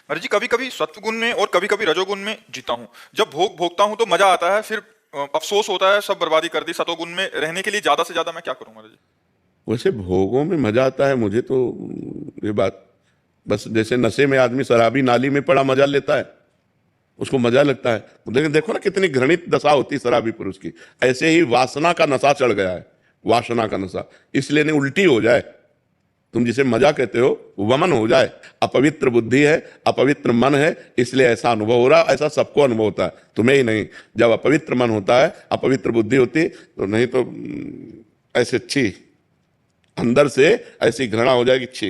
अरे जी, कभी कभी सत्वगुण में और कभी कभी रजोगुण में जीता हूँ। जब भोग भोगता हूँ तो मजा आता है, फिर अफसोस होता है सब बर्बादी कर दी। सतोगुण में रहने के लिए ज्यादा से ज्यादा मैं क्या करूंगा जी? वैसे भोगों में मजा आता है मुझे तो। ये बात बस जैसे नशे में आदमी शराबी नाली में पड़ा मजा लेता है, उसको मजा लगता है। लेकिन देखो ना कितनी घृणित दशा होती है शराबी पुरुष की। ऐसे ही वासना का नशा चढ़ गया है, वासना का नशा। इसलिए नहीं उल्टी हो जाए, तुम जिसे मजा कहते हो वमन हो जाए। अपवित्र बुद्धि है, अपवित्र मन है, इसलिए ऐसा अनुभव हो रहा। ऐसा सबको अनुभव होता है, तुम्हें ही नहीं। जब अपवित्र मन होता है, अपवित्र बुद्धि होती तो नहीं तो ऐसे छी, अंदर से ऐसी घृणा हो जाएगी, छी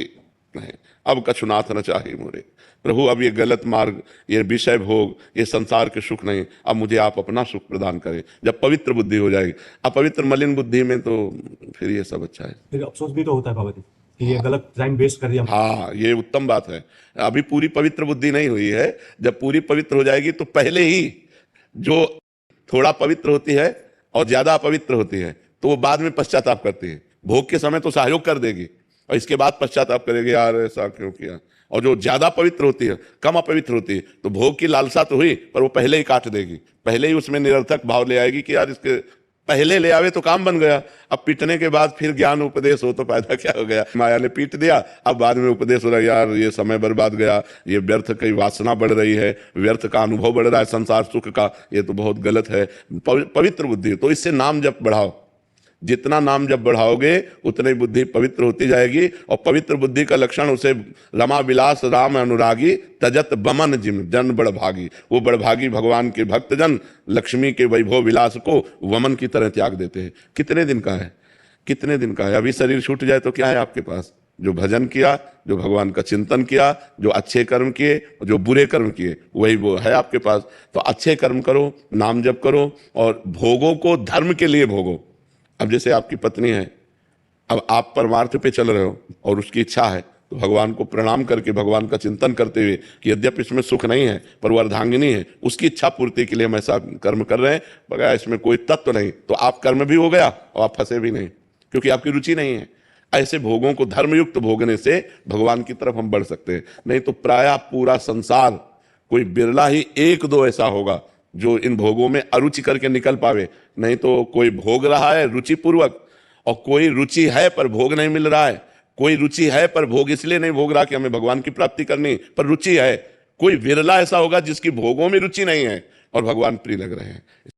नहीं, अब कछुनाथ न चाहे मोरे प्रभु। अब ये गलत मार्ग, ये विषय भोग, ये संसार के सुख नहीं, अब मुझे आप अपना सुख प्रदान करें। जब पवित्र बुद्धि हो जाएगी, अपवित्र मलिन बुद्धि में तो फिर ये सब अच्छा है। फिर अफसोस भी तो होता है बाबा जी कि ये गलत टाइम वेस्ट कर दिया हमने। हाँ, ये उत्तम बात है। अभी पूरी पवित्र बुद्धि नहीं हुई है। जब पूरी पवित्र हो जाएगी तो पहले ही जो थोड़ा पवित्र होती है और ज्यादा अपवित्र होती है तो वो बाद में पश्चाताप करती है। भोग के समय तो सहयोग कर देगी और इसके बाद पश्चाताप करेगी, यार ऐसा क्यों किया। और जो ज्यादा पवित्र होती है, कम अपवित्र होती है, तो भोग की लालसा तो हुई पर वो पहले ही काट देगी, पहले ही उसमें निरर्थक भाव ले आएगी कि यार इसके पहले ले आवे तो काम बन गया। अब पीटने के बाद फिर ज्ञान उपदेश हो तो फायदा क्या हो गया। माया ने पीट दिया, अब बाद में उपदेश हो रहा है, यार ये समय बर्बाद गया, ये व्यर्थ की वासना बढ़ रही है, व्यर्थ का अनुभव बढ़ रहा है संसार सुख का, ये तो बहुत गलत है। पवित्र बुद्धि तो इससे नाम जप बढ़ाओ। जितना नाम जब बढ़ाओगे उतनी बुद्धि पवित्र होती जाएगी। और पवित्र बुद्धि का लक्षण उसे रमा विलास राम अनुरागी तजत बमन जिम जन बड़भागी। वो बड़भागी भगवान के भक्तजन लक्ष्मी के वैभव विलास को वमन की तरह त्याग देते हैं। कितने दिन का है, कितने दिन का है। अभी शरीर छूट जाए तो क्या है आपके पास। जो भजन किया, जो भगवान का चिंतन किया, जो अच्छे कर्म किए, जो बुरे कर्म किए, वही वो है आपके पास। तो अच्छे कर्म करो, नाम जप करो और भोगों को धर्म के लिए भोगो। अब जैसे आपकी पत्नी है, अब आप परमार्थ पे चल रहे हो और उसकी इच्छा है तो भगवान को प्रणाम करके, भगवान का चिंतन करते हुए कि यद्यपि इसमें सुख नहीं है पर वो अर्धांगिनी है, उसकी इच्छा पूर्ति के लिए हम ऐसा कर्म कर रहे हैं, बगैर इसमें कोई तत्व नहीं, तो आप कर्म भी हो गया और आप फंसे भी नहीं, क्योंकि आपकी रुचि नहीं है। ऐसे भोगों को धर्मयुक्त भोगने से भगवान की तरफ हम बढ़ सकते हैं। नहीं तो प्रायः पूरा संसार, कोई बिरला ही एक दो ऐसा होगा जो इन भोगों में अरुचि करके निकल पावे। नहीं तो कोई भोग रहा है रुचि पूर्वक, और कोई रुचि है पर भोग नहीं मिल रहा है। कोई रुचि है पर भोग इसलिए नहीं भोग रहा कि हमें भगवान की प्राप्ति करनी, पर रुचि है। कोई विरला ऐसा होगा जिसकी भोगों में रुचि नहीं है और भगवान प्रिय लग रहे हैं।